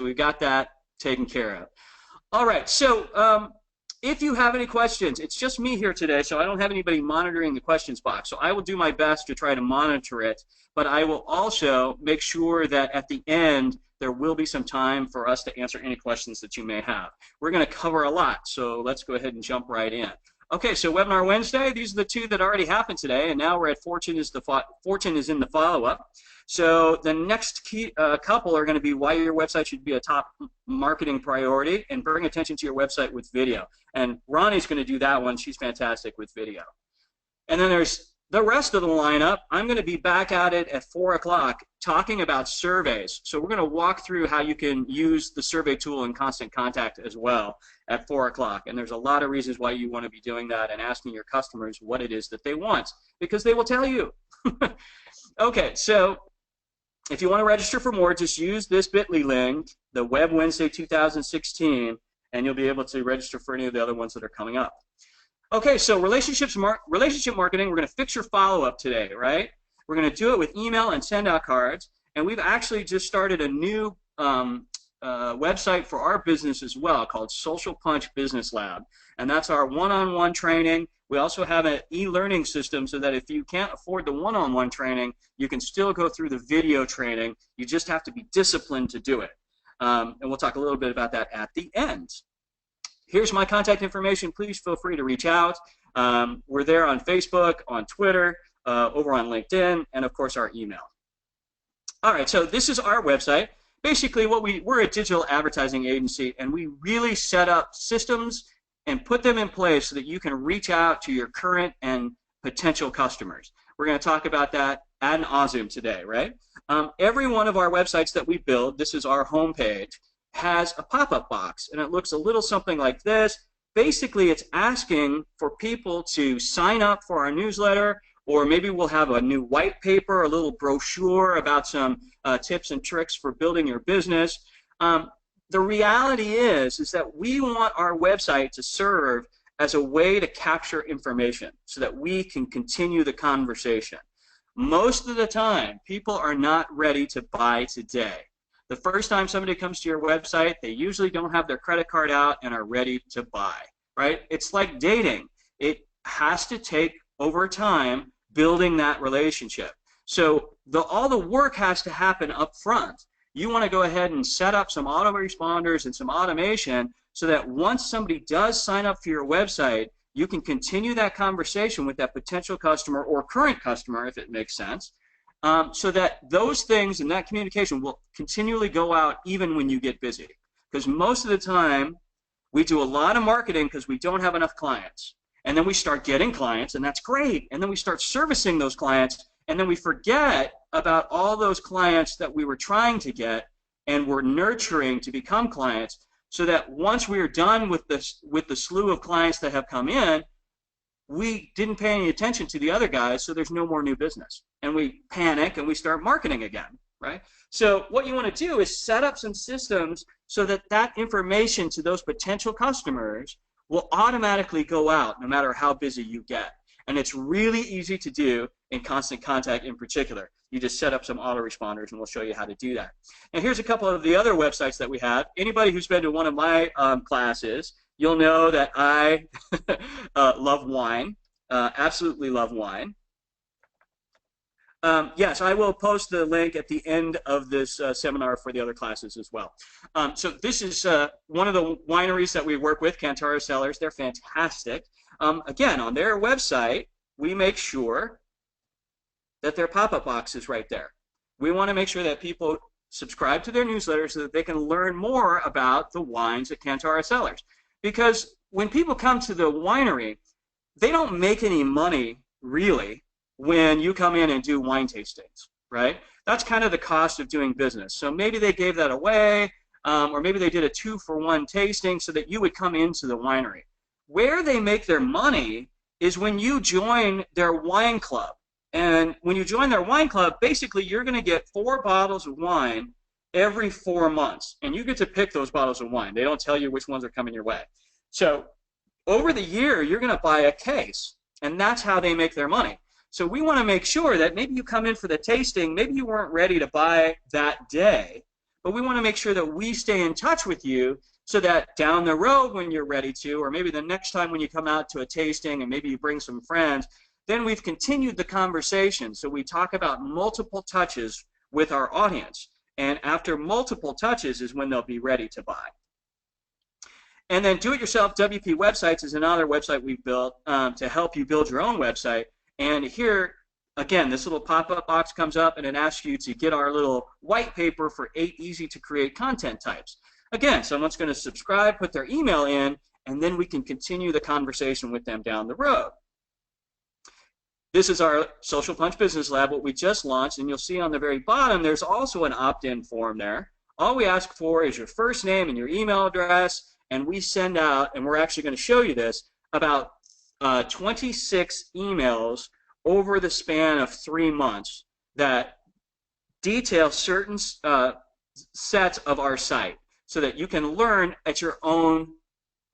we got that taken care of. All right, so if you have any questions, it's just me here today, so I don't have anybody monitoring the questions box. So I will do my best to try to monitor it, but I will also make sure that at the end there will be some time for us to answer any questions that you may have. We're going to cover a lot, so let's go ahead and jump right in. Okay, so Webinar Wednesday, these are the two that already happened today, and now we're at Fortune is in the follow-up. So the next couple are going to be why your website should be a top marketing priority and bring attention to your website with video. And Ronnie's going to do that one. She's fantastic with video. And then there's the rest of the lineup. I'm going to be back at it at 4 o'clock talking about surveys. So we're going to walk through how you can use the survey tool in Constant Contact as well at 4 o'clock. And there's a lot of reasons why you want to be doing that and asking your customers what it is that they want, because they will tell you. Okay, so if you want to register for more, just use this bit.ly link, the Web Wednesday 2016, and you'll be able to register for any of the other ones that are coming up. Okay, so relationship marketing, we're going to fix your follow-up today, right? We're going to do it with email and send out cards, and we've actually just started a new website for our business as well called Social Punch Business Lab, and that's our one-on-one training. We also have an e-learning system so that if you can't afford the one-on-one training, you can still go through the video training. You just have to be disciplined to do it. And we'll talk a little bit about that at the end. Here's my contact information. Please feel free to reach out. We're there on Facebook, on Twitter, over on LinkedIn, and of course our email. All right, so this is our website. Basically, we're a digital advertising agency, and we really set up systems and put them in place so that you can reach out to your current and potential customers. We're going to talk about that ad nauseum today, right? Every one of our websites that we build, this is our homepage, has a pop-up box, and it looks a little something like this. Basically, it's asking for people to sign up for our newsletter, or maybe we'll have a new white paper, a little brochure about some tips and tricks for building your business. The reality is that we want our website to serve as a way to capture information so that we can continue the conversation. Most of the time, people are not ready to buy today. The first time somebody comes to your website, they usually don't have their credit card out and are ready to buy, right? It's like dating. It has to take over time building that relationship. So all the work has to happen up front. You want to go ahead and set up some autoresponders and some automation so that once somebody does sign up for your website, you can continue that conversation with that potential customer or current customer, if it makes sense, so that those things and that communication will continually go out even when you get busy. Because most of the time, we do a lot of marketing because we don't have enough clients. And then we start getting clients, and that's great. And then we start servicing those clients, and then we forget about all those clients that we were trying to get and we're nurturing to become clients, so that once we are done with the slew of clients that have come in, we didn't pay any attention to the other guys, so there's no more new business. And we panic and we start marketing again, right? So what you want to do is set up some systems so that that information to those potential customers will automatically go out no matter how busy you get. And it's really easy to do in Constant Contact in particular. You just set up some autoresponders, and we'll show you how to do that. And here's a couple of the other websites that we have. Anybody who's been to one of my classes, you'll know that I love wine, absolutely love wine. Yes, I will post the link at the end of this seminar for the other classes as well. So this is one of the wineries that we work with, Kantara Cellars. They're fantastic. Again, on their website, we make sure that their pop-up box is right there. We want to make sure that people subscribe to their newsletter so that they can learn more about the wines at Kantara Cellars. Because when people come to the winery, they don't make any money, really, when you come in and do wine tastings, right? That's kind of the cost of doing business. So maybe they gave that away, or maybe they did a 2-for-1 tasting so that you would come into the winery. Where they make their money is when you join their wine club. And when you join their wine club, basically you're going to get 4 bottles of wine every 4 months. And you get to pick those bottles of wine. They don't tell you which ones are coming your way. So over the year, you're going to buy a case. And that's how they make their money. So we want to make sure that maybe you come in for the tasting, maybe you weren't ready to buy that day, but we want to make sure that we stay in touch with you so that down the road when you're ready to, or maybe the next time when you come out to a tasting and maybe you bring some friends, then we've continued the conversation. So we talk about multiple touches with our audience. And after multiple touches is when they'll be ready to buy. And then Do-It-Yourself WP Websites is another website we've built to help you build your own website. And here, again, this little pop-up box comes up and it asks you to get our little white paper for 8 easy-to-create content types. Again, someone's going to subscribe, put their email in, and then we can continue the conversation with them down the road. This is our Social Punch Business Lab, what we just launched, and you'll see on the very bottom there's also an opt-in form there. All we ask for is your first name and your email address, and we send out, and we're actually going to show you this, about 26 emails over the span of 3 months that detail certain sets of our site so that you can learn at your own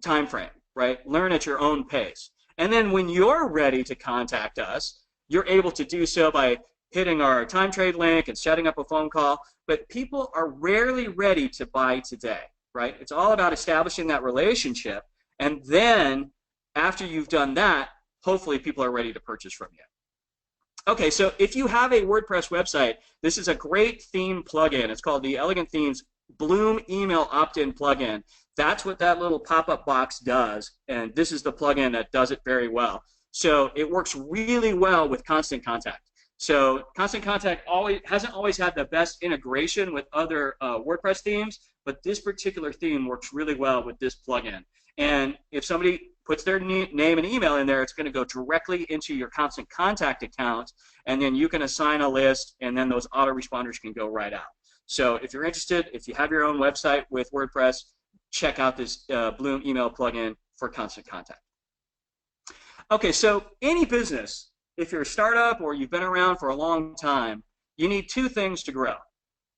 time frame, right? Learn at your own pace. And then when you're ready to contact us, you're able to do so by hitting our time trade link and setting up a phone call. But people are rarely ready to buy today, right? It's all about establishing that relationship. And then after you've done that, hopefully people are ready to purchase from you. Okay, so if you have a WordPress website, this is a great theme plugin. It's called the Elegant Themes Bloom Email Opt-in Plugin. That's what that little pop-up box does, and this is the plugin that does it very well. So it works really well with Constant Contact. So Constant Contact hasn't always had the best integration with other WordPress themes, but this particular theme works really well with this plugin. And if somebody puts their name and email in there, it's going to go directly into your Constant Contact account, and then you can assign a list, and then those autoresponders can go right out. So if you're interested, if you have your own website with WordPress, check out this Bloom email plugin for Constant Contact. Okay, so any business, if you're a startup or you've been around for a long time, you need 2 things to grow.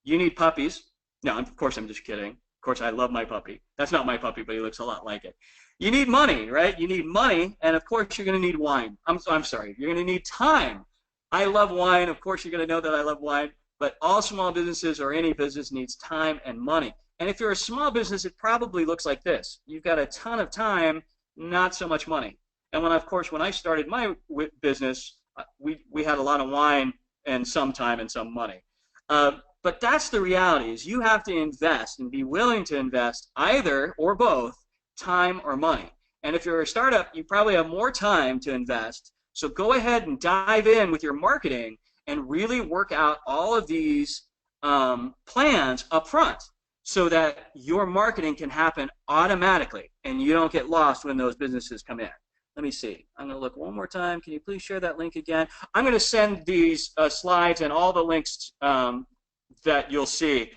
You need puppies. No, of course I'm just kidding. Of course I love my puppy. That's not my puppy, but he looks a lot like it. You need money, right? You need money, and of course you're going to need wine. I'm sorry, you're going to need time. I love wine. Of course you're going to know that I love wine, but all small businesses or any business needs time and money. And if you're a small business, it probably looks like this. You've got a ton of time, not so much money. And when I started my business, we had a lot of wine and some time and some money. But that's the reality, is you have to invest and be willing to invest either or both time or money. And if you're a startup, you probably have more time to invest. So go ahead and dive in with your marketing and really work out all of these plans up front, so that your marketing can happen automatically and you don't get lost when those businesses come in. Let me see. I'm going to look one more time. Can you please share that link again? I'm going to send these slides and all the links that you'll see.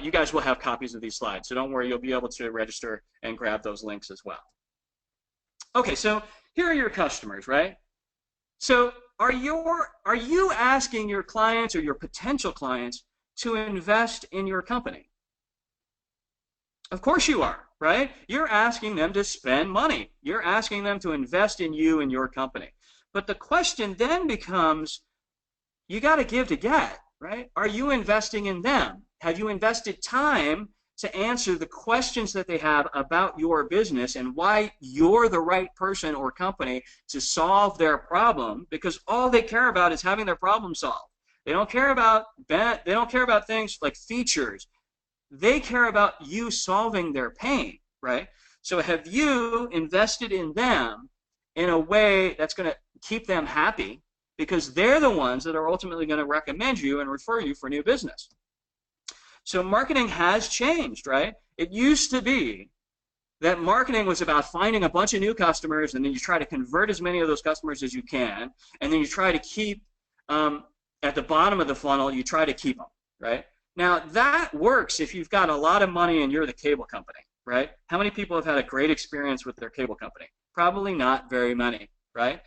You guys will have copies of these slides, so don't worry. You'll be able to register and grab those links as well. Okay, so here are your customers, right? So are you asking your clients or your potential clients to invest in your company? Of course you are, right? You're asking them to spend money. You're asking them to invest in you and your company. But the question then becomes, you got to give to get, right? Are you investing in them? Have you invested time to answer the questions that they have about your business and why you're the right person or company to solve their problem? Because all they care about is having their problem solved. They don't care about things like features. They care about you solving their pain, right? So have you invested in them in a way that's going to keep them happy, because they're the ones that are ultimately going to recommend you and refer you for new business. So marketing has changed, right? It used to be that marketing was about finding a bunch of new customers, and then you try to convert as many of those customers as you can, and then you try to keep, at the bottom of the funnel, you try to keep them, right? Now, that works if you've got a lot of money and you're the cable company, right? How many people have had a great experience with their cable company? Probably not very many, right?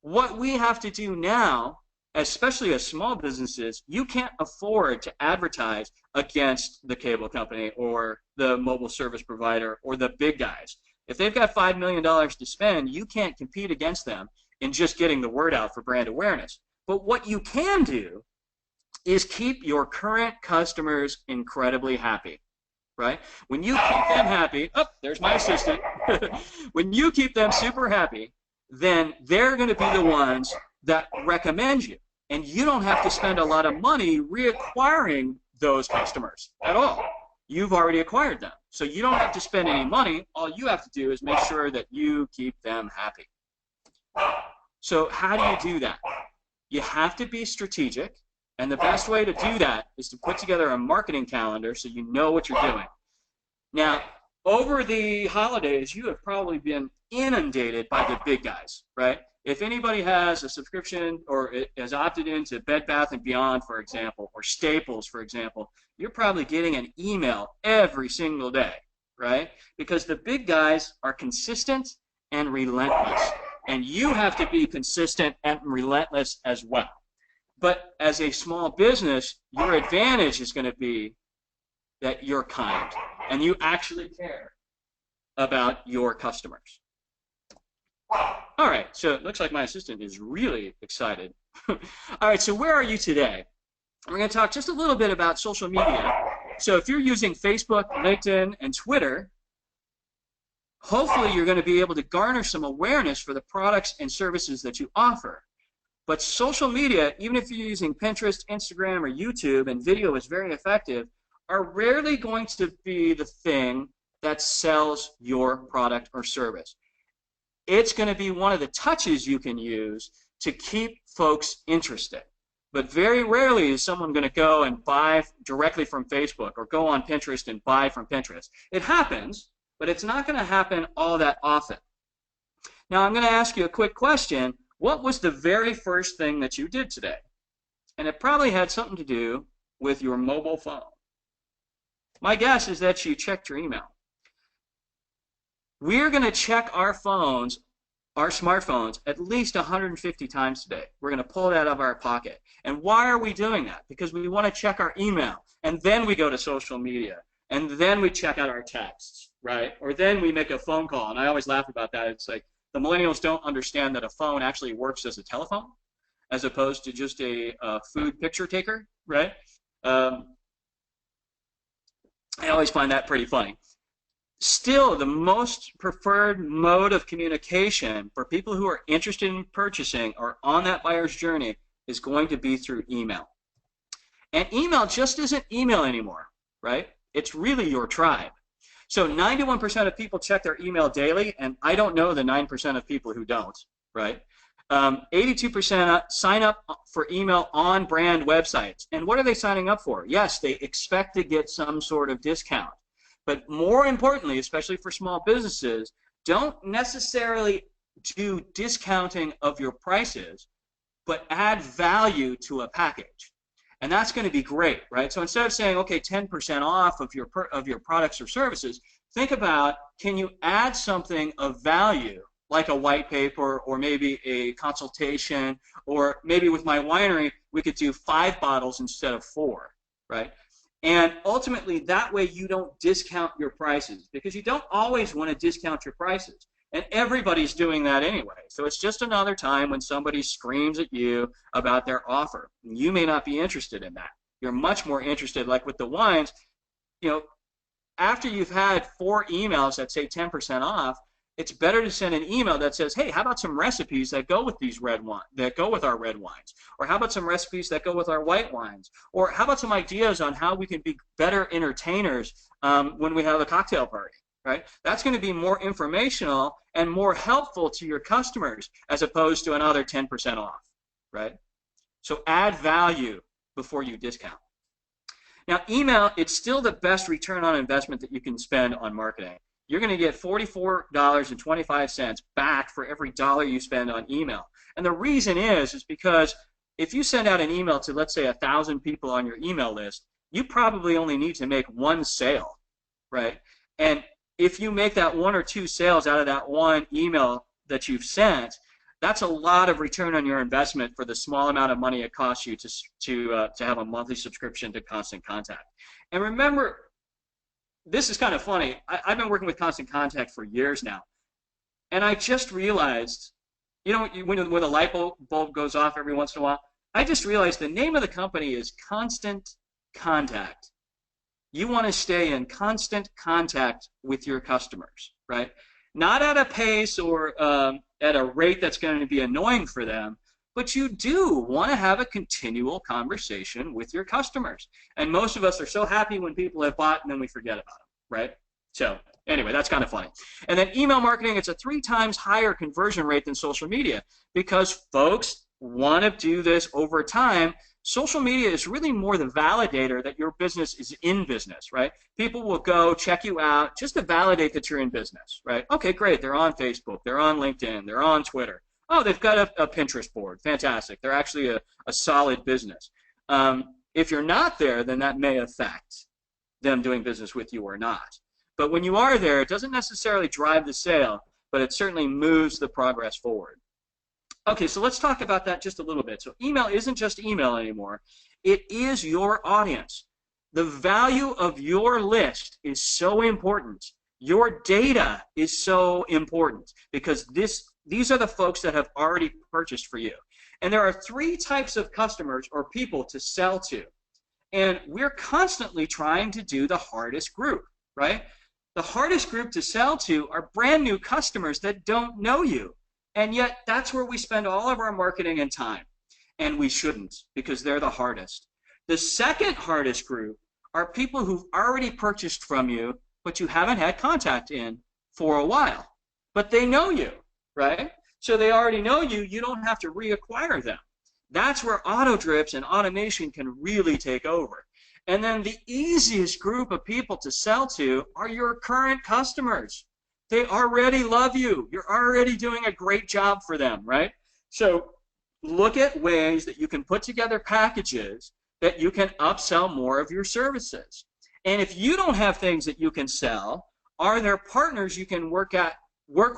What we have to do now, especially as small businesses, you can't afford to advertise against the cable company or the mobile service provider or the big guys. If they've got $5 million to spend, you can't compete against them in just getting the word out for brand awareness. But what you can do is keep your current customers incredibly happy, right? When you keep them happy, oh, there's my assistant. When you keep them super happy, then they're going to be the ones that recommend you. And you don't have to spend a lot of money reacquiring those customers at all. You've already acquired them. So you don't have to spend any money. All you have to do is make sure that you keep them happy. So how do you do that? You have to be strategic. And the best way to do that is to put together a marketing calendar so you know what you're doing. Now, over the holidays, you have probably been inundated by the big guys, right? If anybody has a subscription or has opted into Bed Bath & Beyond, for example, or Staples, for example, you're probably getting an email every single day, right? Because the big guys are consistent and relentless. And you have to be consistent and relentless as well. But as a small business, your advantage is going to be that you're kind and you actually care about your customers. All right, so it looks like my assistant is really excited. All right, so where are you today? We're going to talk just a little bit about social media. So if you're using Facebook, LinkedIn, and Twitter, hopefully you're going to be able to garner some awareness for the products and services that you offer. But social media, even if you're using Pinterest, Instagram, or YouTube, and video is very effective, are rarely going to be the thing that sells your product or service. It's going to be one of the touches you can use to keep folks interested. But very rarely is someone going to go and buy directly from Facebook or go on Pinterest and buy from Pinterest. It happens, but it's not going to happen all that often. Now, I'm going to ask you a quick question. What was the very first thing that you did today? And it probably had something to do with your mobile phone. My guess is that you checked your email. We're going to check our phones, our smartphones, at least 150 times today. We're going to pull it out of our pocket. And why are we doing that? Because we want to check our email, and then we go to social media, and then we check out our texts, right? Or then we make a phone call, and I always laugh about that. It's like the millennials don't understand that a phone actually works as a telephone as opposed to just a food picture taker, right? I always find that pretty funny. Still, the most preferred mode of communication for people who are interested in purchasing or on that buyer's journey is going to be through email. And email just isn't email anymore, right? It's really your tribe. So 91% of people check their email daily, and I don't know the 9% of people who don't, right? 82% sign up for email on brand websites. And what are they signing up for? Yes, they expect to get some sort of discount. But more importantly, especially for small businesses, don't necessarily do discounting of your prices, but add value to a package. And that's going to be great, right? So instead of saying, okay, 10% off of your products or services, think about, can you add something of value, like a white paper or maybe a consultation, or maybe with my winery, we could do 5 bottles instead of 4, right? And ultimately, that way you don't discount your prices, because you don't always want to discount your prices. And everybody's doing that anyway. So it's just another time when somebody screams at you about their offer. You may not be interested in that. You're much more interested, like with the wines, you know, after you've had 4 emails that say 10% off, it's better to send an email that says, hey, how about some recipes that go with these red wine, that go with our red wines? Or how about some recipes that go with our white wines? Or how about some ideas on how we can be better entertainers when we have a cocktail party, right? That's going to be more informational and more helpful to your customers as opposed to another 10% off, right? So add value before you discount. Now, email, it's still the best return on investment that you can spend on marketing. You're going to get $44.25 back for every dollar you spend on email. And the reason is because if you send out an email to, let's say, 1,000 people on your email list, you probably only need to make 1 sale, right? And if you make that 1 or 2 sales out of that 1 email that you've sent, that's a lot of return on your investment for the small amount of money it costs you to have a monthly subscription to Constant Contact. And remember, this is kind of funny. I've been working with Constant Contact for years now, and I just realized, you know, when the light bulb goes off every once in a while, I just realized the name of the company is Constant Contact. You want to stay in constant contact with your customers, right? Not at a pace or at a rate that's going to be annoying for them, but you do want to have a continual conversation with your customers. And most of us are so happy when people have bought and then we forget about them, right? So anyway, that's kind of funny. And then email marketing, it's a 3 times higher conversion rate than social media because folks want to do this over time. Social media is really more the validator that your business is in business, right? People will go check you out just to validate that you're in business, right? Okay, great. They're on Facebook. They're on LinkedIn. They're on Twitter. Oh, they've got a Pinterest board. Fantastic. They're actually a solid business. If you're not there, then that may affect them doing business with you or not. But when you are there, it doesn't necessarily drive the sale, but it certainly moves the progress forward. Okay, so let's talk about that just a little bit. So email isn't just email anymore. It is your audience. The value of your list is so important. Your data is so important because these are the folks that have already purchased for you. And there are 3 types of customers or people to sell to. And we're constantly trying to do the hardest group, right? The hardest group to sell to are brand new customers that don't know you. And yet that's where we spend all of our marketing and time. And we shouldn't because they're the hardest. The second hardest group are people who've already purchased from you, but you haven't had contact in for a while. But they know you, right? So they already know you. You don't have to reacquire them. That's where auto drips and automation can really take over. And then the easiest group of people to sell to are your current customers. They already love you. You're already doing a great job for them, right? So look at ways that you can put together packages that you can upsell more of your services. And if you don't have things that you can sell, are there partners you can work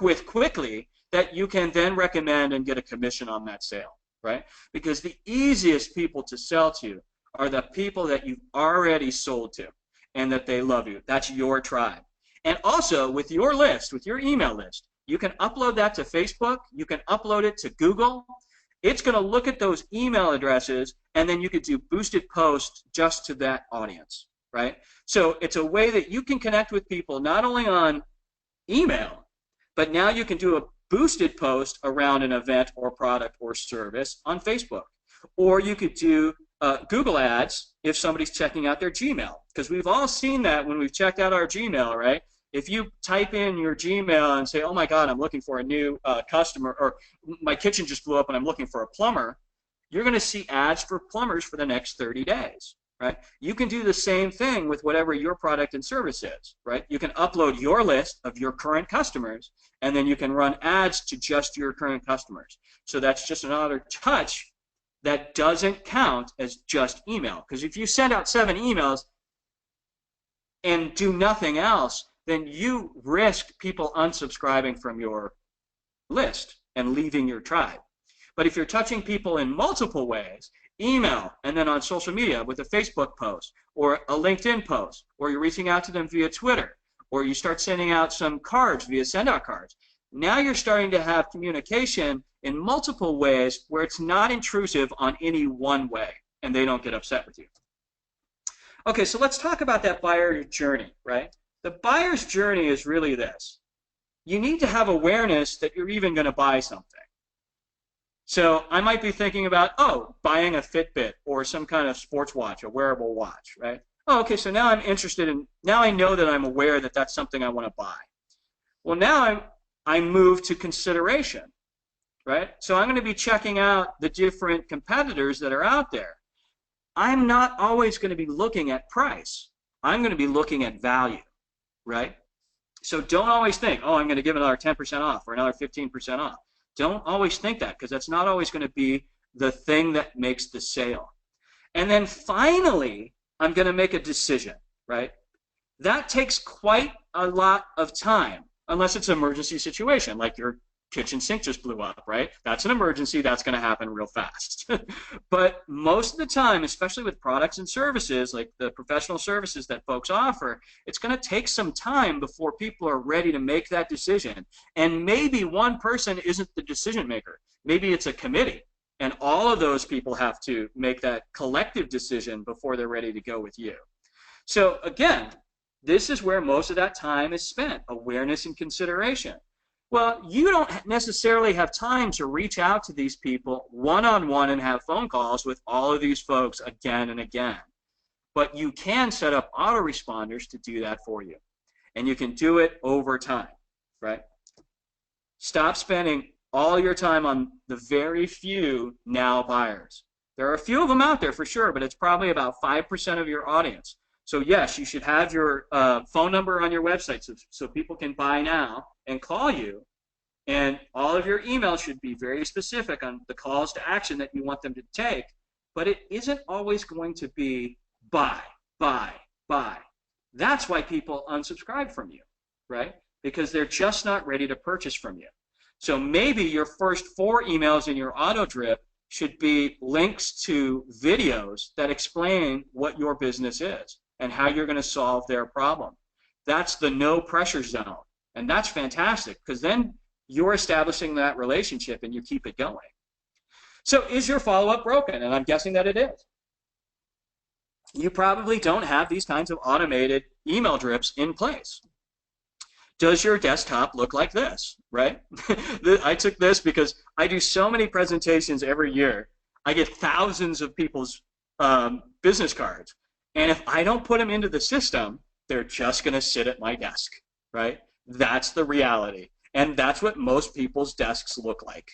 with quickly that you can then recommend and get a commission on that sale, right? Because the easiest people to sell to are the people that you've already sold to and that they love you. That's your tribe. And also with your list, with your email list, you can upload that to Facebook, you can upload it to Google. It's going to look at those email addresses and then you could do boosted posts just to that audience, right? So it's a way that you can connect with people not only on email, but now you can do a boosted post around an event or product or service on Facebook. Or you could do Google ads if somebody's checking out their Gmail, because we've all seen that when we've checked out our Gmail, right? If you type in your Gmail and say, oh my God, I'm looking for a new customer, or my kitchen just blew up and I'm looking for a plumber, you're going to see ads for plumbers for the next 30 days, right? You can do the same thing with whatever your product and service is, right? You can upload your list of your current customers and then you can run ads to just your current customers. So that's just another touch that doesn't count as just email. Because if you send out 7 emails and do nothing else, then you risk people unsubscribing from your list and leaving your tribe. But if you're touching people in multiple ways, email and then on social media with a Facebook post or a LinkedIn post, or you're reaching out to them via Twitter, or you start sending out some cards via send-out cards, now you're starting to have communication in multiple ways where it's not intrusive on any one way and they don't get upset with you. Okay, so let's talk about that buyer journey, right? The buyer's journey is really this. You need to have awareness that you're even going to buy something. So I might be thinking about, oh, buying a Fitbit or some kind of sports watch, a wearable watch, right? Oh, okay, so now I'm interested in, now I know that I'm aware that that's something I want to buy. Well, now I move to consideration, right? So I'm going to be checking out the different competitors that are out there. I'm not always going to be looking at price. I'm going to be looking at value, right? So don't always think, oh, I'm going to give another 10% off or another 15% off. Don't always think that, because that's not always going to be the thing that makes the sale. And then finally, I'm going to make a decision, right? That takes quite a lot of time, unless it's an emergency situation, like your kitchen sink just blew up, right? That's an emergency. That's going to happen real fast. But most of the time, especially with products and services, like the professional services that folks offer, it's going to take some time before people are ready to make that decision. And maybe one person isn't the decision maker. Maybe it's a committee. And all of those people have to make that collective decision before they're ready to go with you. So again, this is where most of that time is spent, awareness and consideration. Well, you don't necessarily have time to reach out to these people one-on-one and have phone calls with all of these folks again and again. But you can set up autoresponders to do that for you. And you can do it over time, right? Stop spending all your time on the very few now buyers. There are a few of them out there for sure, but it's probably about 5% of your audience. So yes, you should have your phone number on your website so people can buy now and call you. And all of your emails should be very specific on the calls to action that you want them to take. But it isn't always going to be buy, buy, buy. That's why people unsubscribe from you, right? Because they're just not ready to purchase from you. So maybe your first 4 emails in your auto drip should be links to videos that explain what your business is and how you're going to solve their problem. That's the no pressure zone. And that's fantastic because then you're establishing that relationship and you keep it going. So is your follow-up broken? And I'm guessing that it is. You probably don't have these kinds of automated email drips in place. Does your desktop look like this, right? I took this because I do so many presentations every year. I get thousands of people's business cards. And if I don't put them into the system, they're just going to sit at my desk, right? That's the reality. And that's what most people's desks look like,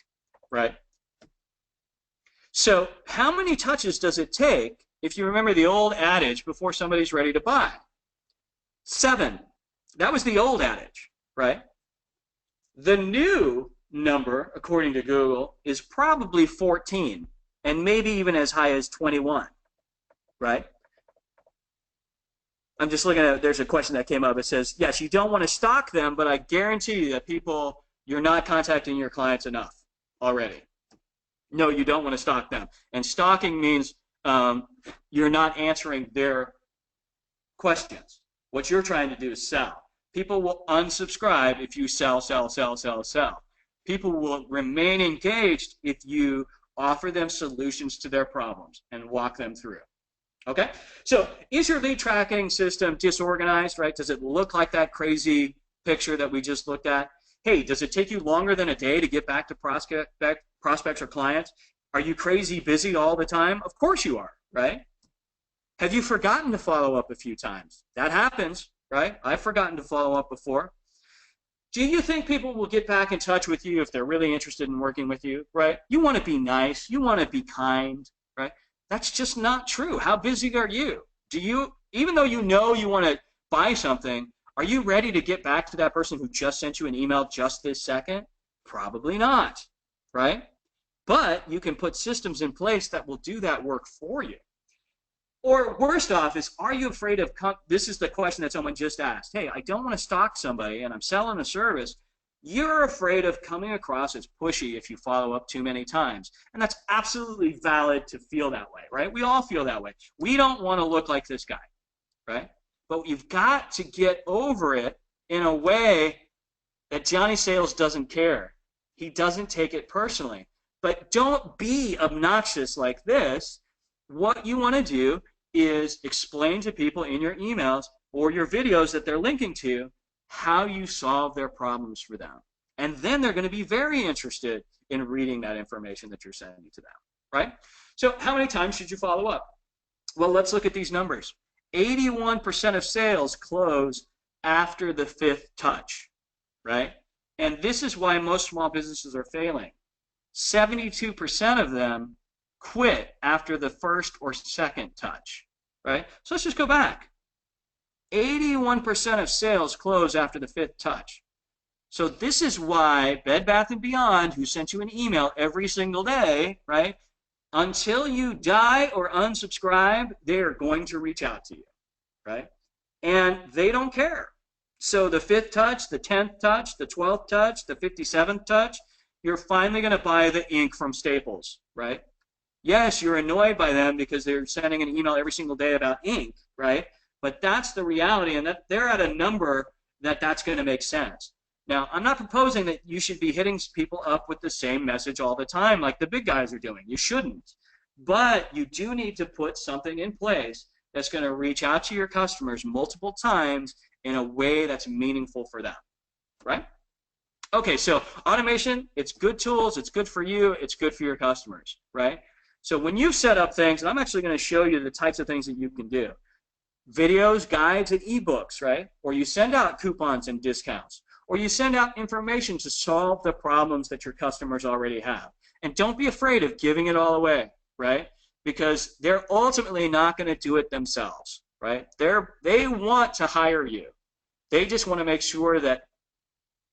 right? So how many touches does it take, if you remember the old adage, before somebody's ready to buy? 7. That was the old adage, right? The new number, according to Google, is probably 14, and maybe even as high as 21, right? I'm just looking at, there's a question that came up. It says, yes, you don't want to stalk them, but I guarantee you that you're not contacting your clients enough already. No, you don't want to stalk them. And stalking means you're not answering their questions. What you're trying to do is sell. People will unsubscribe if you sell, sell, sell, sell, sell. People will remain engaged if you offer them solutions to their problems and walk them through. Okay? So is your lead tracking system disorganized, right? Does it look like that crazy picture that we just looked at? Hey, does it take you longer than a day to get back to prospects or clients? Are you crazy busy all the time? Of course you are, right? Have you forgotten to follow up a few times? That happens, right? I've forgotten to follow up before. Do you think people will get back in touch with you if they're really interested in working with you, right? You want to be nice. You want to be kind, right? That's just not true. How busy are you? Even though you know you want to buy something, are you ready to get back to that person who just sent you an email just this second? Probably not, right? But you can put systems in place that will do that work for you. Or worst off is, are you afraid of, this is the question that someone just asked, hey, I don't want to stalk somebody and I'm selling a service. You're afraid of coming across as pushy if you follow up too many times. And that's absolutely valid to feel that way, right? We all feel that way. We don't want to look like this guy, right? But you've got to get over it in a way that Johnny Sales doesn't care. He doesn't take it personally. But don't be obnoxious like this. What you want to do is explain to people in your emails or your videos that they're linking to how you solve their problems for them. And then they're going to be very interested in reading that information that you're sending to them, right? So how many times should you follow up? Well, let's look at these numbers. 81% of sales close after the 5th touch, right? And this is why most small businesses are failing. 72% of them quit after the 1st or 2nd touch, right? So let's just go back. 81% of sales close after the 5th touch. So this is why Bed Bath & Beyond, who sent you an email every single day, right? Until you die or unsubscribe, they are going to reach out to you, right? And they don't care. So the 5th touch, the 10th touch, the 12th touch, the 57th touch, you're finally going to buy the ink from Staples, right? Yes, you're annoyed by them because they're sending an email every single day about ink, right? But that's the reality, and that they're at a number that's going to make sense. Now, I'm not proposing that you should be hitting people up with the same message all the time like the big guys are doing. You shouldn't. But you do need to put something in place that's going to reach out to your customers multiple times in a way that's meaningful for them, right? Okay, so automation, it's good tools, it's good for you, it's good for your customers, right? So when you set up things, and I'm actually going to show you the types of things that you can do. Videos, guides, and ebooks, right? Or you send out coupons and discounts. Or you send out information to solve the problems that your customers already have. And don't be afraid of giving it all away, right? Because they're ultimately not going to do it themselves, right? They want to hire you. They just want to make sure that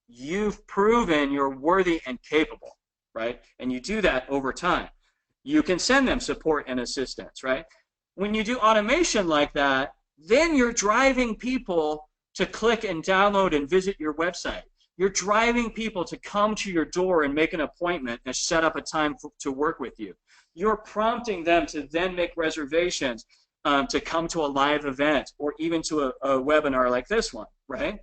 you've proven you're worthy and capable, right? And you do that over time. You can send them support and assistance, right? When you do automation like that, then you're driving people to click and download and visit your website. You're driving people to come to your door and make an appointment and set up a time to work with you. You're prompting them to then make reservations to come to a live event or even to a webinar like this one, right?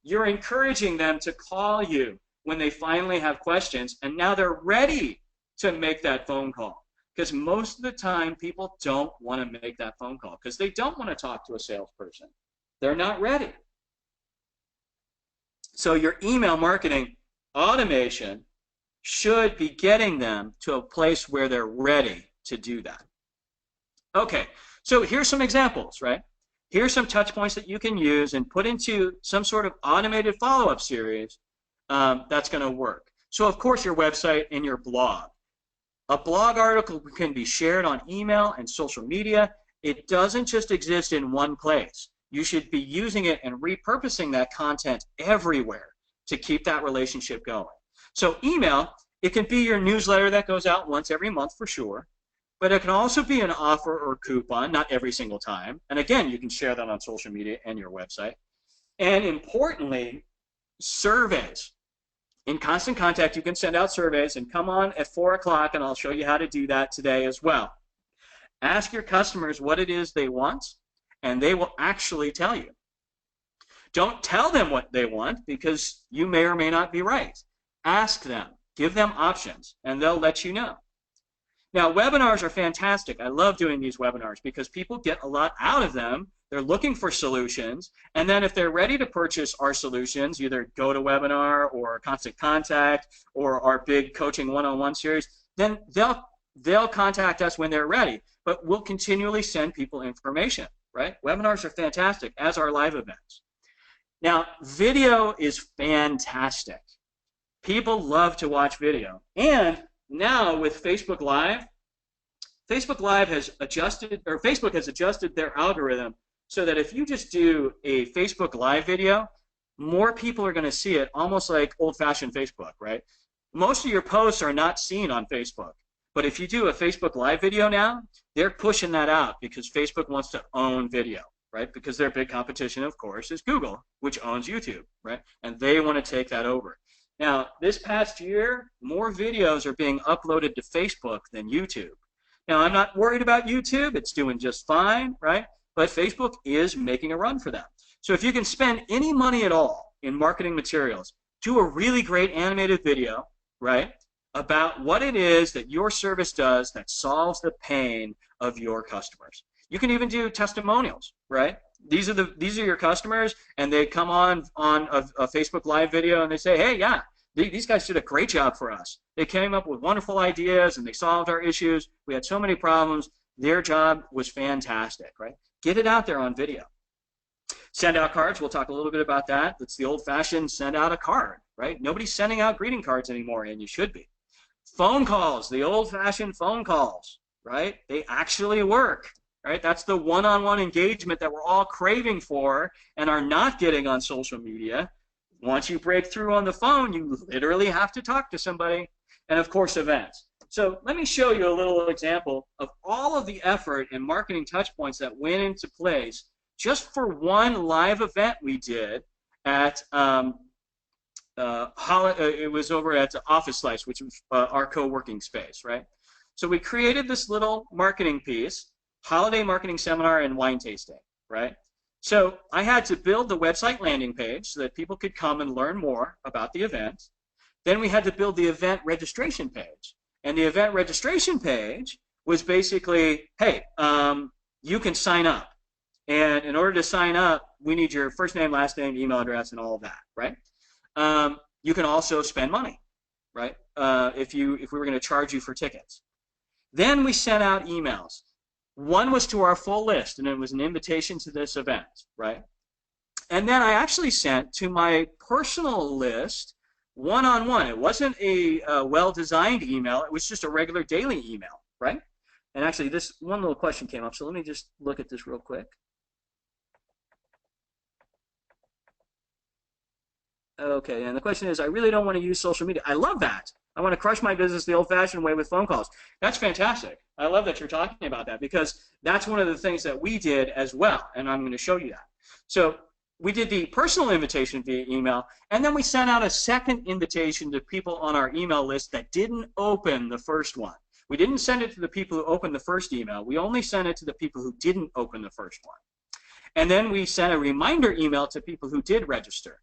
You're encouraging them to call you when they finally have questions, and now they're ready to make that phone call. Because most of the time, people don't want to make that phone call because they don't want to talk to a salesperson. They're not ready. So your email marketing automation should be getting them to a place where they're ready to do that. Okay, so here's some examples, right? Here's some touch points that you can use and put into some sort of automated follow-up series that's going to work. So, of course, your website and your blog. A blog article can be shared on email and social media. It doesn't just exist in one place. You should be using it and repurposing that content everywhere to keep that relationship going. So email, it can be your newsletter that goes out once every month for sure, but it can also be an offer or coupon, not every single time. And again, you can share that on social media and your website. And importantly, surveys. In Constant Contact, you can send out surveys and come on at 4 o'clock, and I'll show you how to do that today as well. Ask your customers what it is they want, and they will actually tell you. Don't tell them what they want because you may or may not be right. Ask them. Give them options, and they'll let you know. Now, webinars are fantastic. I love doing these webinars because people get a lot out of them. They're looking for solutions, and then if they're ready to purchase our solutions, either GoToWebinar or Constant Contact or our big coaching one-on-one series, then they'll contact us when they're ready. But we'll continually send people information, right? Webinars are fantastic, as are live events. Now, video is fantastic. People love to watch video, and now with Facebook Live has adjusted, or Facebook has adjusted their algorithm so that if you just do a Facebook Live video, more people are going to see it, almost like old-fashioned Facebook, right? Most of your posts are not seen on Facebook, but if you do a Facebook Live video now, they're pushing that out because Facebook wants to own video, right? Because their big competition, of course, is Google, which owns YouTube, right? And they want to take that over. Now, this past year, more videos are being uploaded to Facebook than YouTube. Now, I'm not worried about YouTube. It's doing just fine, right? But Facebook is making a run for them. So if you can spend any money at all in marketing materials, do a really great animated video, right, about what it is that your service does that solves the pain of your customers. You can even do testimonials, right? These are your customers, and they come on a Facebook Live video, and they say, hey, yeah, these guys did a great job for us. They came up with wonderful ideas, and they solved our issues. We had so many problems. Their job was fantastic, right? Get it out there on video. Send out cards. We'll talk a little bit about that. That's the old-fashioned send out a card, right? Nobody's sending out greeting cards anymore, and you should be. Phone calls, the old-fashioned phone calls, right? They actually work. Right? That's the one-on-one engagement that we're all craving for and are not getting on social media. Once you break through on the phone, you literally have to talk to somebody. And, of course, events. So let me show you a little example of all of the effort and marketing touch points that went into place just for one live event we did at it was over at Office Slice, which was our co-working space, right? So we created this little marketing piece, holiday marketing seminar and wine tasting, right? So I had to build the website landing page so that people could come and learn more about the event. Then we had to build the event registration page. And the event registration page was basically, hey, you can sign up. And in order to sign up, we need your first name, last name, email address, and all of that, right? You can also spend money, right? If we were going to charge you for tickets. Then we sent out emails. One was to our full list, and it was an invitation to this event, right? And then I actually sent to my personal list one-on-one. It wasn't a well-designed email. It was just a regular daily email, right? And actually, this one little question came up, so let me just look at this real quick. Okay, and the question is, I really don't want to use social media. I love that. I want to crush my business the old-fashioned way with phone calls. That's fantastic. I love that you're talking about that because that's one of the things that we did as well, and I'm going to show you that. So we did the personal invitation via email, and then we sent out a second invitation to people on our email list that didn't open the first one. We didn't send it to the people who opened the first email. We only sent it to the people who didn't open the first one. And then we sent a reminder email to people who did register.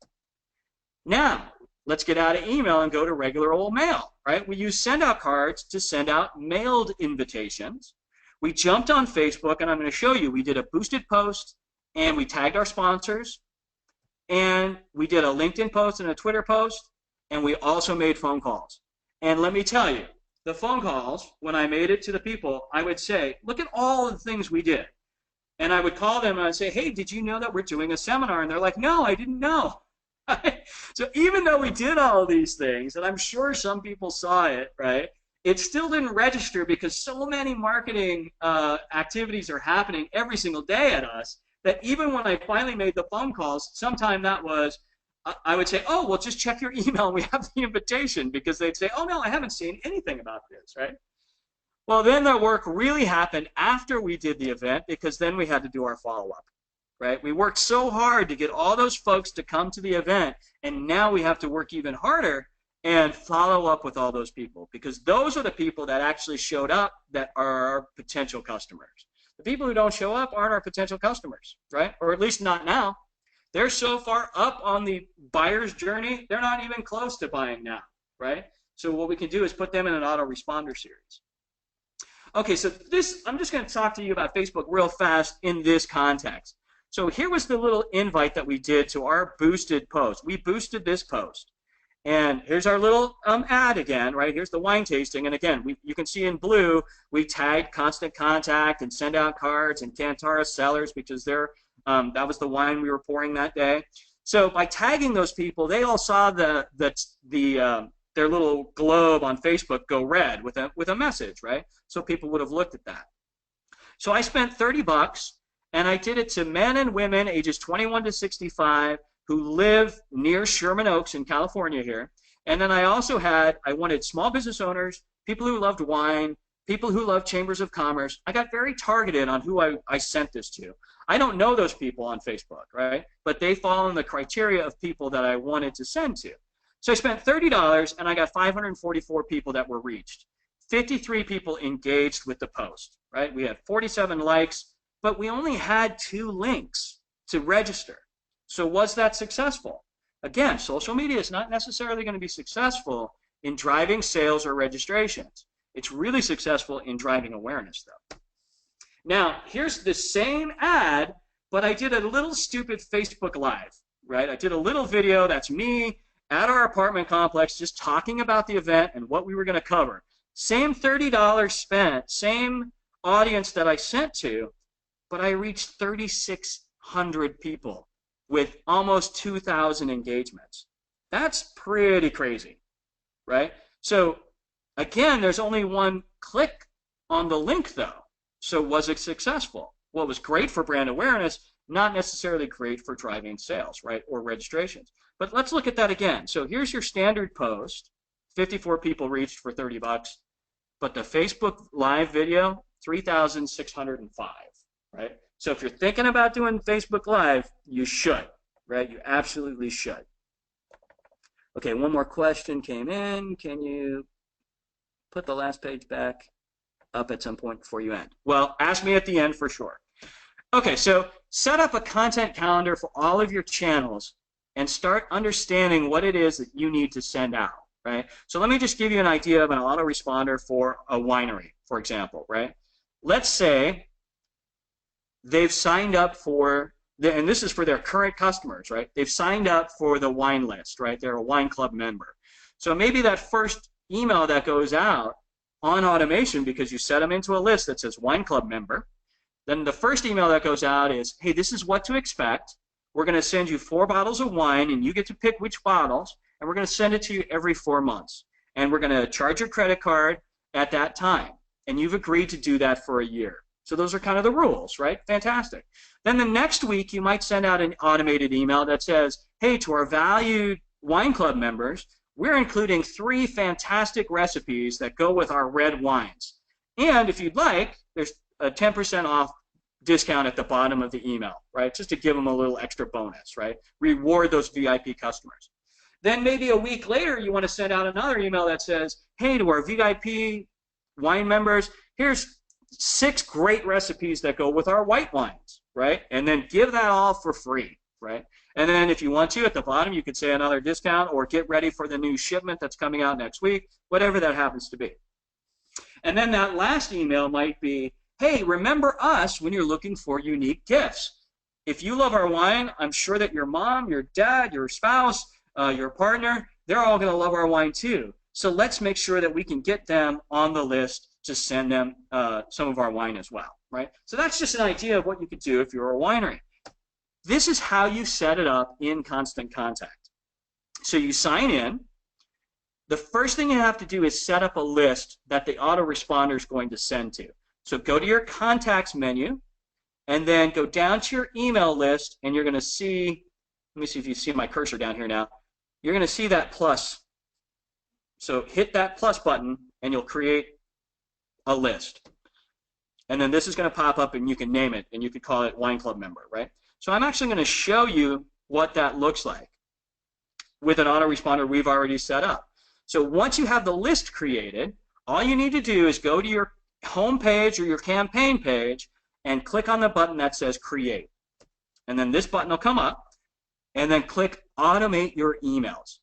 Now, let's get out of email and go to regular old mail, right? We use send out cards to send out mailed invitations. We jumped on Facebook, and I'm going to show you, we did a boosted post, and we tagged our sponsors, and we did a LinkedIn post and a Twitter post, and we also made phone calls. And let me tell you, the phone calls, when I made it to the people, I would say, look at all the things we did. And I would call them and I'd say, hey, did you know that we're doing a seminar? And they're like, no, I didn't know. So even though we did all these things, and I'm sure some people saw it, right, it still didn't register because so many marketing activities are happening every single day at us that even when I finally made the phone calls, sometime that was, I would say, oh, well, just check your email and we have the invitation, because they'd say, oh, no, I haven't seen anything about this, right? Well, then the work really happened after we did the event, because then we had to do our follow-up. Right? We worked so hard to get all those folks to come to the event, and now we have to work even harder and follow up with all those people, because those are the people that actually showed up that are our potential customers. The people who don't show up aren't our potential customers, right? Or at least not now. They're so far up on the buyer's journey, they're not even close to buying now, right? So what we can do is put them in an autoresponder series. Okay, so this, I'm just going to talk to you about Facebook real fast in this context. So here was the little invite that we did to our boosted post. We boosted this post. And here's our little ad again, right? Here's the wine tasting. And again, you can see in blue, we tagged Constant Contact and Send Out Cards and Cantara Cellars, because they're, that was the wine we were pouring that day. So by tagging those people, they all saw their little globe on Facebook go red with a message, right? So people would have looked at that. So I spent $30. And I did it to men and women ages 21 to 65 who live near Sherman Oaks in California here. And then I also I wanted small business owners, people who loved wine, people who love chambers of commerce. I got very targeted on who I sent this to. I don't know those people on Facebook, right? But they fall in the criteria of people that I wanted to send to. So I spent $30, and I got 544 people that were reached. 53 people engaged with the post, right? We had 47 likes. But we only had 2 links to register. So was that successful? Again, social media is not necessarily going to be successful in driving sales or registrations. It's really successful in driving awareness, though. Now, here's the same ad, but I did a little stupid Facebook Live, right? I did a little video that's me at our apartment complex just talking about the event and what we were going to cover. Same $30 spent, same audience that I sent to, but I reached 3,600 people with almost 2,000 engagements. That's pretty crazy, right? So again, there's only one click on the link, though. So was it successful? Well, it was great for brand awareness, not necessarily great for driving sales, right, or registrations. But let's look at that again. So here's your standard post. 54 people reached for $30, but the Facebook Live video, 3,605. Right? So if you're thinking about doing Facebook Live, you should, right? You absolutely should. Okay, one more question came in. Can you put the last page back up at some point before you end? Well, ask me at the end for sure. Okay, so set up a content calendar for all of your channels and start understanding what it is that you need to send out, right? So let me just give you an idea of an autoresponder for a winery, for example, right? Let's say they've signed up for, and this is for their current customers, right? They've signed up for the wine list, right? They're a wine club member. So maybe that first email that goes out on automation, because you set them into a list that says wine club member, then the first email that goes out is, hey, this is what to expect. We're going to send you 4 bottles of wine, and you get to pick which bottles, and we're going to send it to you every 4 months. And we're going to charge your credit card at that time. And you've agreed to do that for a year. So those are kind of the rules, right? Fantastic. Then the next week, you might send out an automated email that says, hey, to our valued wine club members, we're including 3 fantastic recipes that go with our red wines. And if you'd like, there's a 10% off discount at the bottom of the email, right? Just to give them a little extra bonus, right? Reward those VIP customers. Then maybe a week later, you want to send out another email that says, hey, to our VIP wine members, here's 6 great recipes that go with our white wines, right? And then give that all for free, right? And then if you want to, at the bottom, you could say another discount or get ready for the new shipment that's coming out next week, whatever that happens to be. And then that last email might be, hey, remember us when you're looking for unique gifts. If you love our wine, I'm sure that your mom, your dad, your spouse, your partner, they're all going to love our wine too. So let's make sure that we can get them on the list to send them some of our wine as well, right? So that's just an idea of what you could do if you're a winery. This is how you set it up in Constant Contact. So you sign in. The first thing you have to do is set up a list that the autoresponder is going to send to. So go to your contacts menu and then go down to your email list, and you're going to see, let me see if you see my cursor down here now. You're going to see that plus. So hit that plus button and you'll create a list. And then this is going to pop up and you can name it and you could call it Wine Club Member, right? So I'm actually going to show you what that looks like with an autoresponder we've already set up. So once you have the list created, all you need to do is go to your home page or your campaign page and click on the button that says Create. And then this button will come up, and then click Automate Your Emails,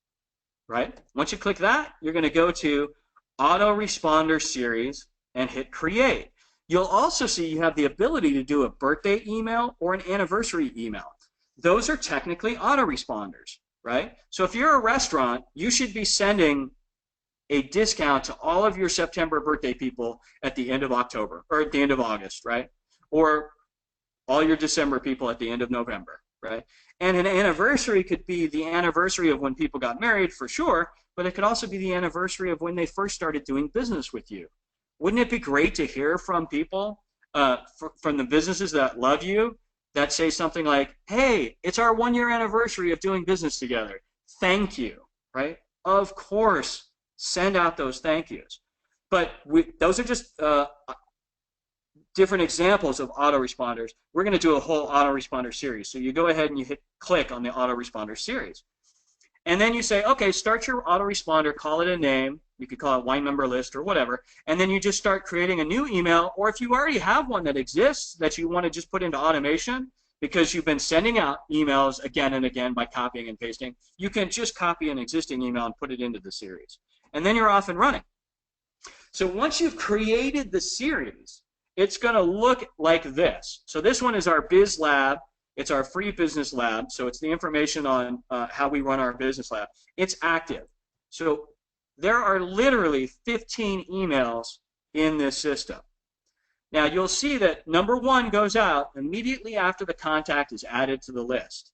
right? Once you click that, you're going to go to Autoresponder Series and hit Create. You'll also see you have the ability to do a birthday email or an anniversary email. Those are technically autoresponders, right? So if you're a restaurant, you should be sending a discount to all of your September birthday people at the end of October, or at the end of August, right? Or all your December people at the end of November, right? And an anniversary could be the anniversary of when people got married, for sure, but it could also be the anniversary of when they first started doing business with you. Wouldn't it be great to hear from people, from the businesses that love you, that say something like, hey, it's our 1-year anniversary of doing business together. Thank you, right? Of course, send out those thank yous. But those are just different examples of autoresponders. We're going to do a whole autoresponder series. So you go ahead and you hit click on the autoresponder series. And then you say, okay, start your autoresponder, call it a name. You could call it Wine Member List or whatever. And then you just start creating a new email. Or if you already have one that exists that you want to just put into automation, because you've been sending out emails again and again by copying and pasting, you can just copy an existing email and put it into the series. And then you're off and running. So once you've created the series, it's going to look like this. So this one is our Biz Lab. It's our free business lab. So it's the information on how we run our business lab. It's active. So there are literally 15 emails in this system. Now you'll see that number 1 goes out immediately after the contact is added to the list.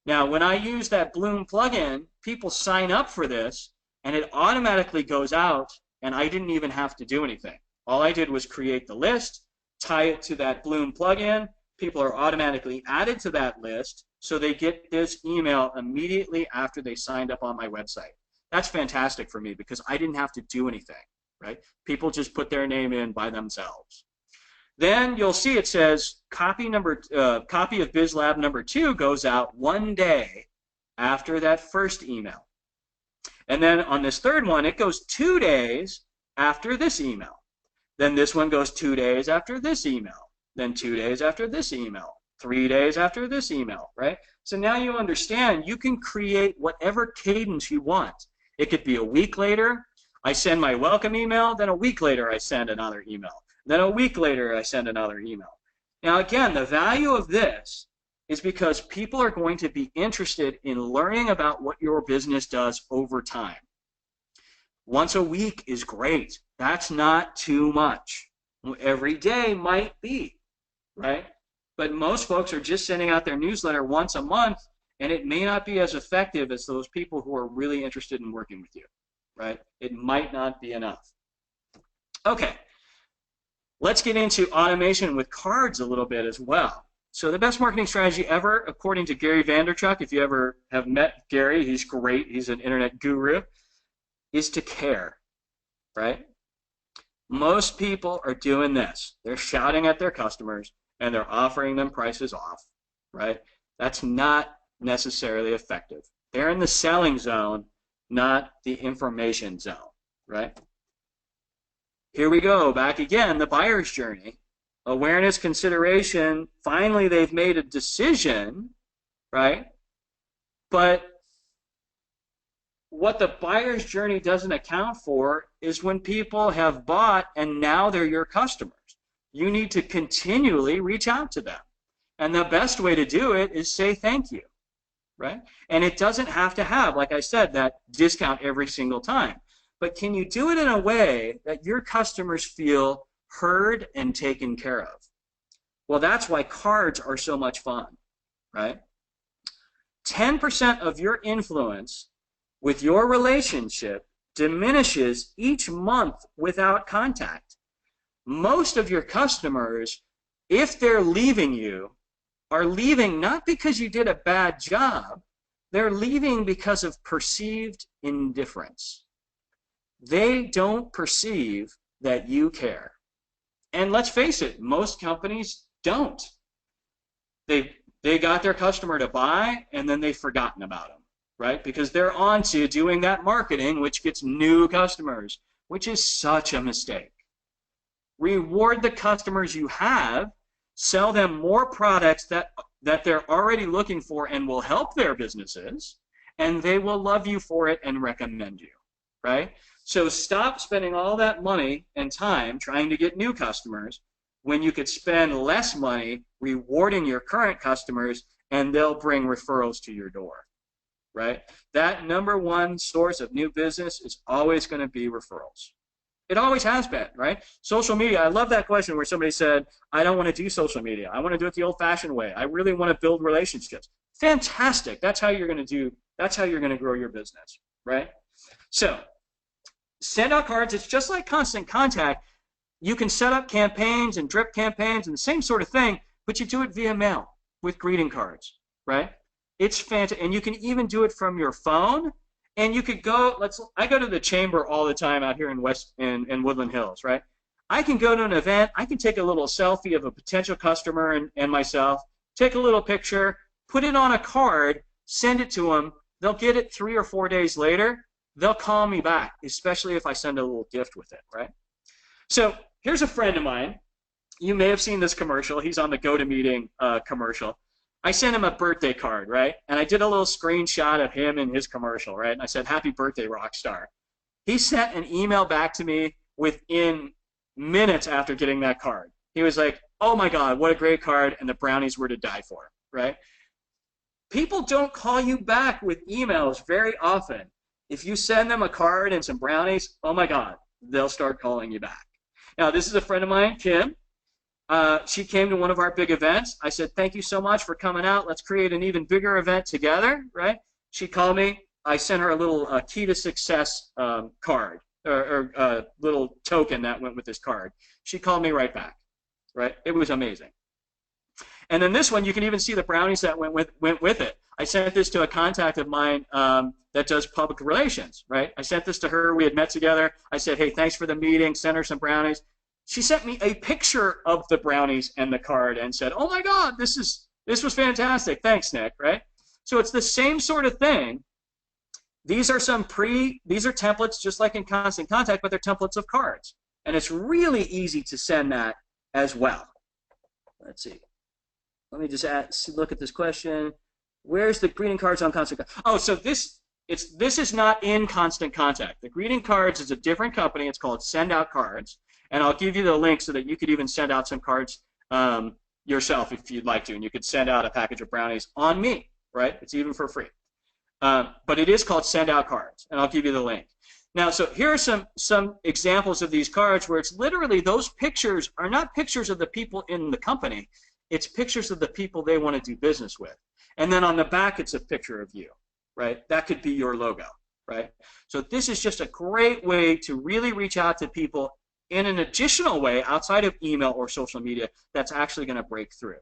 Now when I use that Bloom plugin, people sign up for this and it automatically goes out, and I didn't even have to do anything. All I did was create the list, tie it to that Bloom plugin. People are automatically added to that list, so they get this email immediately after they signed up on my website. That's fantastic for me because I didn't have to do anything, right? People just put their name in by themselves. Then you'll see it says copy of BizLab number 2 goes out 1 day after that first email. And then on this third one, it goes 2 days after this email. Then this one goes 2 days after this email. Then 2 days after this email. 3 days after this email, right? So now you understand you can create whatever cadence you want. It could be a week later, I send my welcome email, then a week later I send another email. Then a week later I send another email. Now again, the value of this is because people are going to be interested in learning about what your business does over time. Once a week is great. That's not too much. Every day might be, right? But most folks are just sending out their newsletter once a month, and it may not be as effective as those people who are really interested in working with you, right? It might not be enough. Okay, let's get into automation with cards a little bit as well. So the best marketing strategy ever, according to Gary Vaynerchuk, if you ever have met Gary, he's great, he's an internet guru, is to care, right? Most people are doing this. They're shouting at their customers and they're offering them prices off, right? That's not necessarily effective. They're in the selling zone, not the information zone, right? Here we go, back again, the buyer's journey. Awareness, consideration, finally they've made a decision, right? But what the buyer's journey doesn't account for is when people have bought and now they're your customers. You need to continually reach out to them. And the best way to do it is say thank you, right? And it doesn't have to have, like I said, that discount every single time. But can you do it in a way that your customers feel heard and taken care of? Well, that's why cards are so much fun, right? 10% of your influence with your relationship diminishes each month without contact. Most of your customers, if they're leaving you, are leaving not because you did a bad job, they're leaving because of perceived indifference. They don't perceive that you care. And let's face it, most companies don't. They got their customer to buy and then they've forgotten about them, right? Because they're on to doing that marketing, which gets new customers, which is such a mistake. Reward the customers you have, sell them more products that they're already looking for and will help their businesses, and they will love you for it and recommend you, right? So stop spending all that money and time trying to get new customers when you could spend less money rewarding your current customers and they'll bring referrals to your door, right? That #1 source of new business is always going to be referrals. It always has been, right? Social media, I love that question where somebody said, I don't want to do social media. I want to do it the old-fashioned way. I really want to build relationships. Fantastic. That's how you're going to grow your business, right? So, send out cards. It's just like Constant Contact. You can set up campaigns and drip campaigns and the same sort of thing, but you do it via mail with greeting cards, right? It's fantastic. And you can even do it from your phone. And you could go, I go to the chamber all the time out here in Woodland Hills, right? I can go to an event, I can take a little selfie of a potential customer and myself, take a little picture, put it on a card, send it to them. They'll get it 3 or 4 days later. They'll call me back, especially if I send a little gift with it, right? So here's a friend of mine. You may have seen this commercial. He's on the GoToMeeting commercial. I sent him a birthday card, right? And I did a little screenshot of him in his commercial, right? And I said, happy birthday, rock star. He sent an email back to me within minutes after getting that card. He was like, oh my God, what a great card, and the brownies were to die for, right? People don't call you back with emails very often. If you send them a card and some brownies, oh my God, they'll start calling you back. Now, this is a friend of mine, Kim. She came to one of our big events. I said, thank you so much for coming out. Let's create an even bigger event together, right? She called me. I sent her a little key to success card or a little token that went with this card. She called me right back, right? It was amazing. And then this one, you can even see the brownies that went with it. I sent this to a contact of mine that does public relations, right? I sent this to her. We had met together. I said, hey, thanks for the meeting. Send her some brownies. She sent me a picture of the brownies and the card and said, oh my God, this was fantastic. Thanks, Nick, right? So it's the same sort of thing. These are templates just like in Constant Contact, but they're templates of cards. And it's really easy to send that as well. Let's see. let me just look at this question. Where's the greeting cards on Constant Contact? Oh, so this is not in Constant Contact. The greeting cards is a different company. It's called Send Out Cards, and I'll give you the link so that you could even send out some cards yourself if you'd like to, and you could send out a package of brownies on me, right? It's even for free. But it is called Send Out Cards, and I'll give you the link. Now, so here are some examples of these cards where it's literally those pictures are not pictures of the people in the company. It's pictures of the people they want to do business with. And then on the back, it's a picture of you, right? That could be your logo, right? So this is just a great way to really reach out to people in an additional way outside of email or social media that's actually going to break through.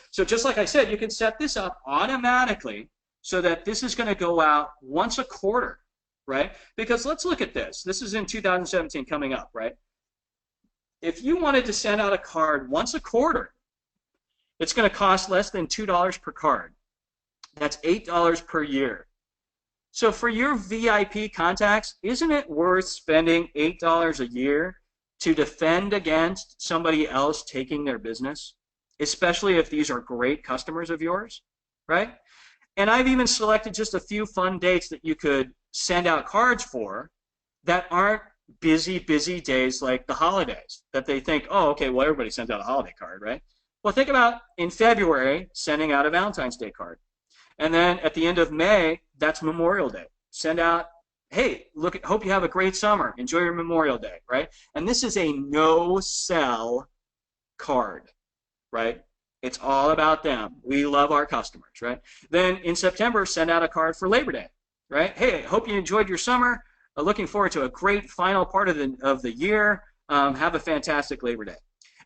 So just like I said, you can set this up automatically so that this is going to go out once a quarter, right? Because let's look at this. This is in 2017 coming up, right? If you wanted to send out a card once a quarter, it's going to cost less than $2 per card. That's $8 per year. So for your VIP contacts, isn't it worth spending $8 a year to defend against somebody else taking their business, especially if these are great customers of yours, right? And I've even selected just a few fun dates that you could send out cards for that aren't busy days like the holidays, that they think, oh, okay, well, everybody sends out a holiday card, right? Well, think about in February sending out a Valentine's Day card. And then at the end of May, that's Memorial Day. Send out, hey, hope you have a great summer. Enjoy your Memorial Day, right? And this is a no-sell card, right? It's all about them. We love our customers, right? Then in September, send out a card for Labor Day, right? Hey, hope you enjoyed your summer. Looking forward to a great final part of the year. Have a fantastic Labor Day.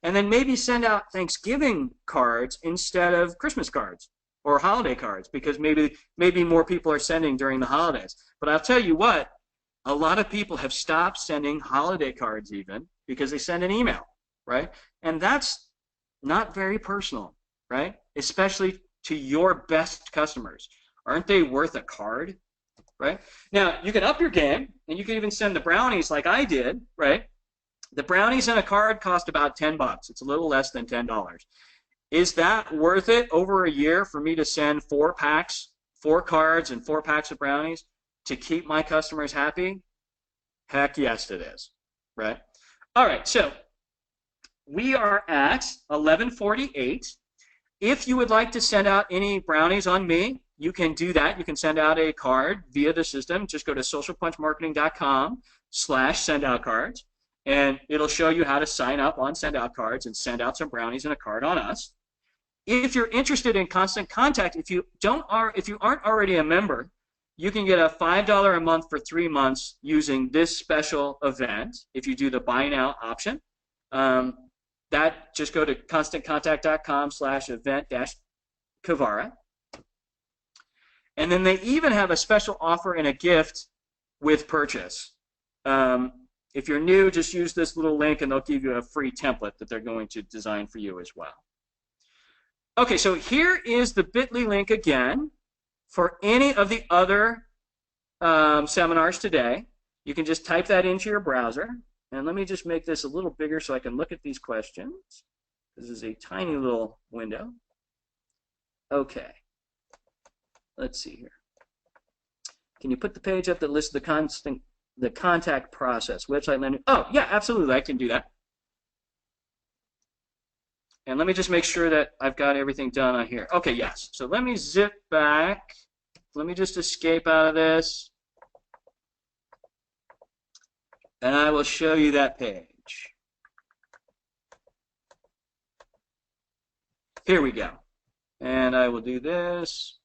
And then maybe send out Thanksgiving cards instead of Christmas cards or holiday cards, because maybe more people are sending during the holidays. But I'll tell you what, a lot of people have stopped sending holiday cards even because they send an email, right? And that's not very personal, right? Especially to your best customers. Aren't they worth a card, right? Now, you can up your game, and you can even send the brownies like I did, right? The brownies and a card cost about 10 bucks. It's a little less than $10. Is that worth it over a year for me to send 4 cards and 4 packs of brownies to keep my customers happy? Heck yes, it is, right? All right, so we are at 11:48. If you would like to send out any brownies on me, you can do that. You can send out a card via the system. Just go to socialpunchmarketing.com/sendoutcards. And it'll show you how to sign up on Send Out Cards and send out some brownies and a card on us. If you're interested in Constant Contact, if you aren't already a member, you can get a $5 a month for 3 months using this special event. If you do the buy now option, that just go to constantcontact.com/event-kavara. And then they even have a special offer and a gift with purchase. If you're new, just use this little link and they'll give you a free template that they're going to design for you as well. Okay, so here is the bit.ly link again for any of the other seminars today. You can just type that into your browser. And let me just make this a little bigger so I can look at these questions. This is a tiny little window. Okay, let's see here. Can you put the page up that lists the contact process, website landing? Oh, yeah, absolutely, I can do that. And let me just make sure that I've got everything done on here. Okay, yes. So let me zip back. Let me just escape out of this. And I will show you that page. Here we go. And I will do this.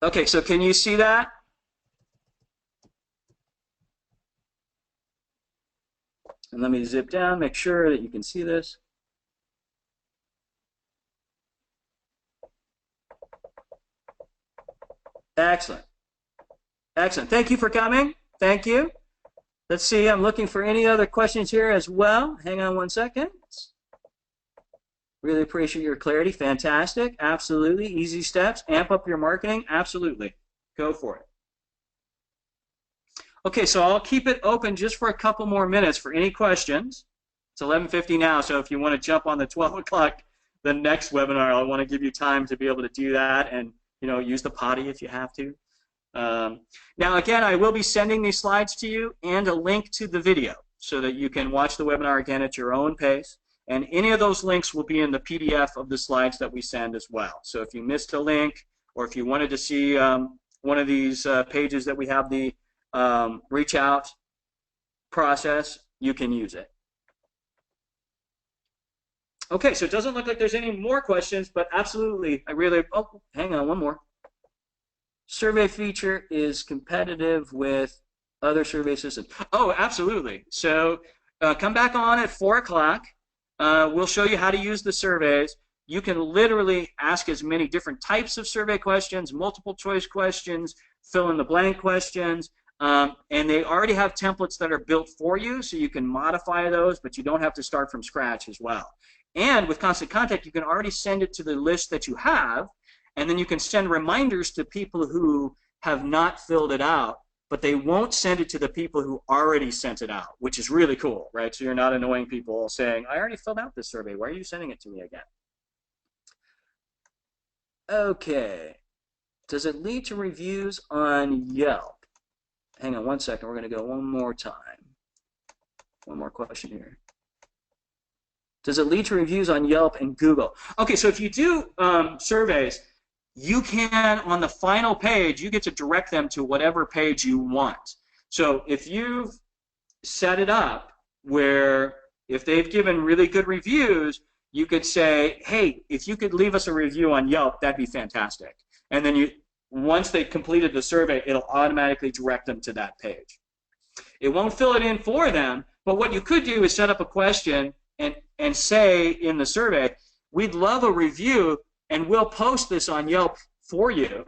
Okay, so can you see that? And let me zip down, make sure that you can see this. Excellent. Excellent. Thank you for coming. Thank you. Let's see, I'm looking for any other questions here as well. Hang on one second. Really appreciate your clarity. Fantastic. Absolutely. Easy steps. Amp up your marketing. Absolutely. Go for it. Okay, so I'll keep it open just for a couple more minutes for any questions. It's 11:50 now, so if you want to jump on the 12 o'clock, the next webinar, I want to give you time to be able to do that and, you know, use the potty if you have to. Now, again, I will be sending these slides to you and a link to the video so that you can watch the webinar again at your own pace. And any of those links will be in the PDF of the slides that we send as well. So if you missed a link or if you wanted to see one of these pages that we have the reach out process, you can use it. Okay, so it doesn't look like there's any more questions, but absolutely, oh, hang on, one more. Survey feature is competitive with other survey systems. Oh, absolutely. So come back on at 4 o'clock. We'll show you how to use the surveys. You can literally ask as many different types of survey questions, multiple choice questions, fill in the blank questions, and they already have templates that are built for you, so you can modify those, but you don't have to start from scratch as well. And with Constant Contact, you can already send it to the list that you have, and then you can send reminders to people who have not filled it out, but they won't send it to the people who already sent it out, which is really cool, right? So you're not annoying people saying, I already filled out this survey. Why are you sending it to me again? Okay. Does it lead to reviews on Yelp? Hang on one second. We're going to go one more time. One more question here. Does it lead to reviews on Yelp and Google? Okay, so if you do surveys, you can, on the final page, you get to direct them to whatever page you want. So if you've set it up where if they've given really good reviews, you could say, hey, if you could leave us a review on Yelp, that'd be fantastic. And then once they completed the survey, it'll automatically direct them to that page. It won't fill it in for them, but what you could do is set up a question and say in the survey, we'd love a review, and we'll post this on Yelp for you,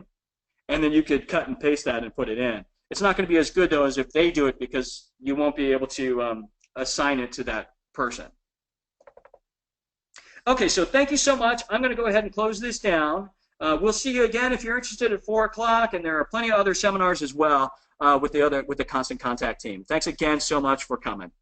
and then you could cut and paste that and put it in. It's not going to be as good, though, as if they do it because you won't be able to assign it to that person. Okay, so thank you so much. I'm going to go ahead and close this down. We'll see you again if you're interested at 4 o'clock, and there are plenty of other seminars as well with the Constant Contact team. Thanks again so much for coming.